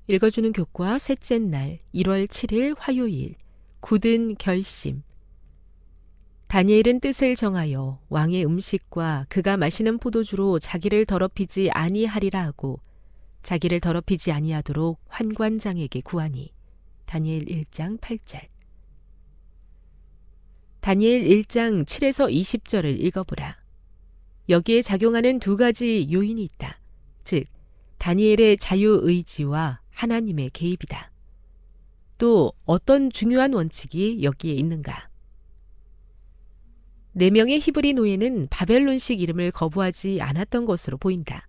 읽어주는 교과 셋째 날 1월 7일 화요일 굳은 결심. 다니엘은 뜻을 정하여 왕의 음식과 그가 마시는 포도주로 자기를 더럽히지 아니하리라 하고 자기를 더럽히지 아니하도록 환관장에게 구하니. 다니엘 1장 8절. 다니엘 1장 7에서 20절을 읽어보라. 여기에 작용하는 두 가지 요인이 있다. 즉 다니엘의 자유의지와 하나님의 개입이다. 또 어떤 중요한 원칙이 여기에 있는가? 4명의 히브리 노예는 바벨론식 이름을 거부하지 않았던 것으로 보인다.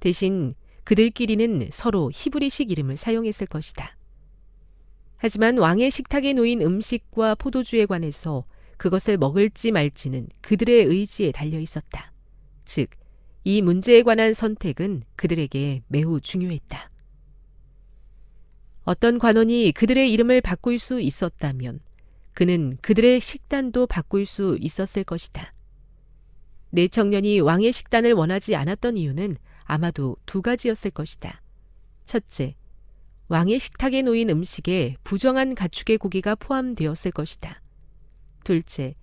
대신 그들끼리는 서로 히브리식 이름을 사용했을 것이다. 하지만 왕의 식탁에 놓인 음식과 포도주에 관해서 그것을 먹을지 말지는 그들의 의지에 달려 있었다. 즉, 이 문제에 관한 선택은 그들에게 매우 중요했다. 어떤 관원이 그들의 이름을 바꿀 수 있었다면 그는 그들의 식단도 바꿀 수 있었을 것이다. 네 청년이 왕의 식단을 원하지 않았던 이유는 아마도 두 가지였을 것이다. 첫째, 왕의 식탁에 놓인 음식에 부정한 가축의 고기가 포함되었을 것이다. 둘째,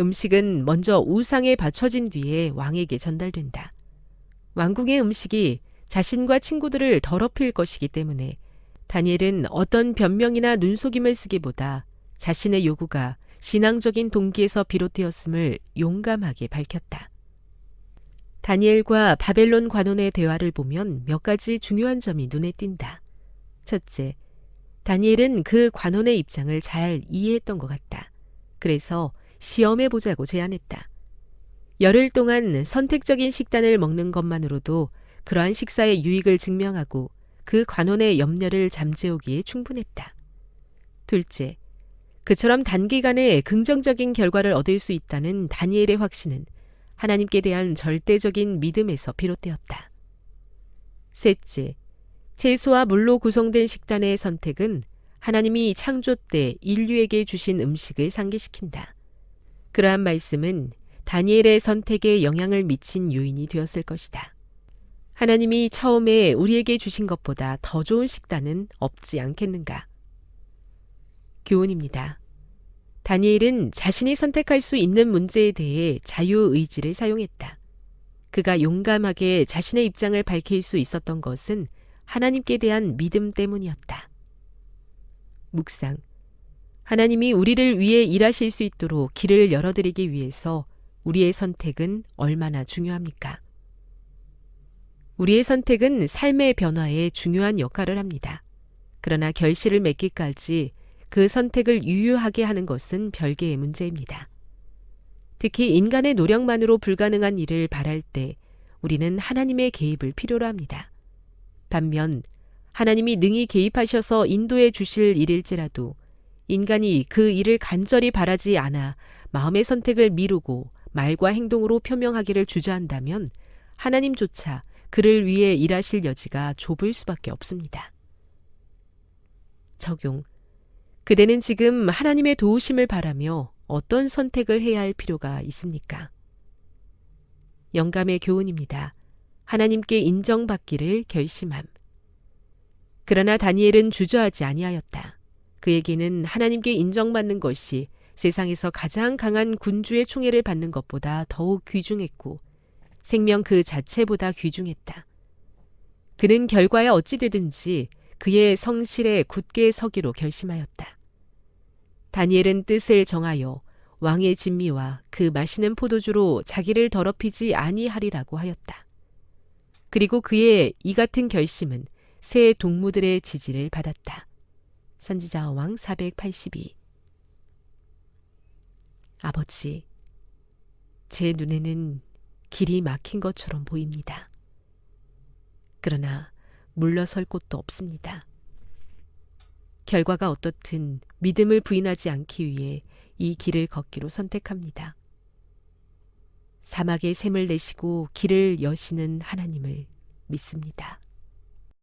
음식은 먼저 우상에 바쳐진 뒤에 왕에게 전달된다. 왕궁의 음식이 자신과 친구들을 더럽힐 것이기 때문에 다니엘은 어떤 변명이나 눈속임을 쓰기보다 자신의 요구가 신앙적인 동기에서 비롯되었음을 용감하게 밝혔다. 다니엘과 바벨론 관원의 대화를 보면 몇 가지 중요한 점이 눈에 띈다. 첫째, 다니엘은 그 관원의 입장을 잘 이해했던 것 같다. 그래서 시험해보자고 제안했다. 열흘 동안 선택적인 식단을 먹는 것만으로도 그러한 식사의 유익을 증명하고 그 관원의 염려를 잠재우기에 충분했다. 둘째, 그처럼 단기간에 긍정적인 결과를 얻을 수 있다는 다니엘의 확신은 하나님께 대한 절대적인 믿음에서 비롯되었다. 셋째, 채소와 물로 구성된 식단의 선택은 하나님이 창조 때 인류에게 주신 음식을 상기시킨다. 그러한 말씀은 다니엘의 선택에 영향을 미친 요인이 되었을 것이다. 하나님이 처음에 우리에게 주신 것보다 더 좋은 식단은 없지 않겠는가? 교훈입니다. 다니엘은 자신이 선택할 수 있는 문제에 대해 자유의지를 사용했다. 그가 용감하게 자신의 입장을 밝힐 수 있었던 것은 하나님께 대한 믿음 때문이었다. 묵상. 하나님이 우리를 위해 일하실 수 있도록 길을 열어드리기 위해서 우리의 선택은 얼마나 중요합니까? 우리의 선택은 삶의 변화에 중요한 역할을 합니다. 그러나 결실을 맺기까지 그 선택을 유효하게 하는 것은 별개의 문제입니다. 특히 인간의 노력만으로 불가능한 일을 바랄 때 우리는 하나님의 개입을 필요로 합니다. 반면 하나님이 능히 개입하셔서 인도해 주실 일일지라도 인간이 그 일을 간절히 바라지 않아 마음의 선택을 미루고 말과 행동으로 표명하기를 주저한다면 하나님조차 그를 위해 일하실 여지가 좁을 수밖에 없습니다. 적용. 그대는 지금 하나님의 도우심을 바라며 어떤 선택을 해야 할 필요가 있습니까? 영감의 교훈입니다. 하나님께 인정받기를 결심함. 그러나 다니엘은 주저하지 아니하였다. 그에게는 하나님께 인정받는 것이 세상에서 가장 강한 군주의 총애를 받는 것보다 더욱 귀중했고 생명 그 자체보다 귀중했다. 그는 결과에 어찌 되든지 그의 성실에 굳게 서기로 결심하였다. 다니엘은 뜻을 정하여 왕의 진미와 그 마시는 포도주로 자기를 더럽히지 아니하리라고 하였다. 그리고 그의 이 같은 결심은 새 동무들의 지지를 받았다. 선지자 왕 482. 아버지, 제 눈에는 길이 막힌 것처럼 보입니다. 그러나 물러설 곳도 없습니다. 결과가 어떻든 믿음을 부인하지 않기 위해 이 길을 걷기로 선택합니다. 사막에 샘을 내시고 길을 여시는 하나님을 믿습니다.